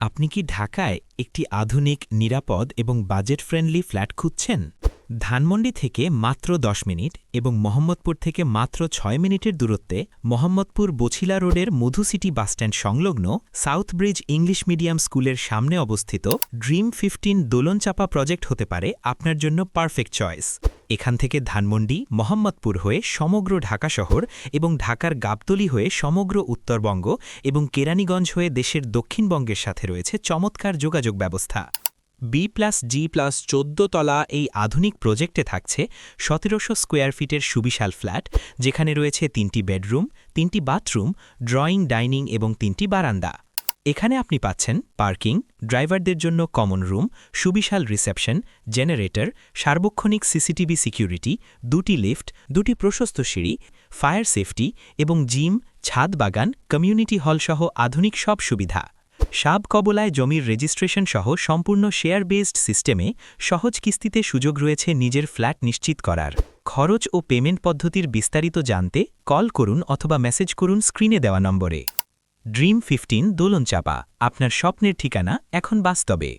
আপনি কি ঢাকায় একটি আধুনিক, নিরাপদ এবং বাজেট ফ্রেন্ডলি ফ্ল্যাট খুঁজছেন? ধানমন্ডি থেকে মাত্র ১০ মিনিট এবং মোহাম্মদপুর থেকে মাত্র ৬ মিনিটের দূরত্বে মোহাম্মদপুর বছিলা রোডের মধু সিটি বাসস্ট্যান্ড সংলগ্ন সাউথ ব্রিজ ইংলিশ মিডিয়াম স্কুলের সামনে অবস্থিত ড্রিম 15 দোলনচাপা প্রজেক্ট হতে পারে আপনার জন্য পারফেক্ট চয়েস। এখান থেকে ধানমন্ডি, মোহাম্মদপুর হয়ে সমগ্র ঢাকা শহর এবং ঢাকার গাবতলী হয়ে সমগ্র উত্তরবঙ্গ এবং কেরানীগঞ্জ হয়ে দেশের দক্ষিণবঙ্গের সাথে রয়েছে চমৎকার যোগাযোগ ব্যবস্থা। B+G+14 তলা এই আধুনিক প্রজেক্টে থাকছে ১৭০০ স্কোয়ার ফিটের সুবিশাল ফ্ল্যাট, যেখানে রয়েছে ৩টি বেডরুম, ৩টি বাথরুম, ড্রয়িং, ডাইনিং এবং ৩টি বারান্দা। এখানে আপনি পাচ্ছেন পার্কিং, ড্রাইভারদের জন্য কমন রুম, সুবিশাল রিসেপশন, জেনারেটর, সার্বক্ষণিক সিসিটিভি সিকিউরিটি, ২টি লিফট, ২টি প্রশস্ত সিঁড়ি, ফায়ার সেফটি এবং জিম, ছাদ বাগান, কমিউনিটি হল সহ আধুনিক সব সুবিধা। সাব কবলায় জমির রেজিস্ট্রেশন সহ সম্পূর্ণ শেয়ার বেসড সিস্টেমে সহজ কিস্তিতে সুযোগ রয়েছে নিজের ফ্ল্যাট নিশ্চিত করার। খরচ ও পেমেন্ট পদ্ধতির বিস্তারিত জানতে কল করুন অথবা মেসেজ করুন স্ক্রিনে দেওয়া নম্বরে। ড্রিম 15 দোলনচাপা, আপনার স্বপ্নের ঠিকানা এখন বাস্তবে।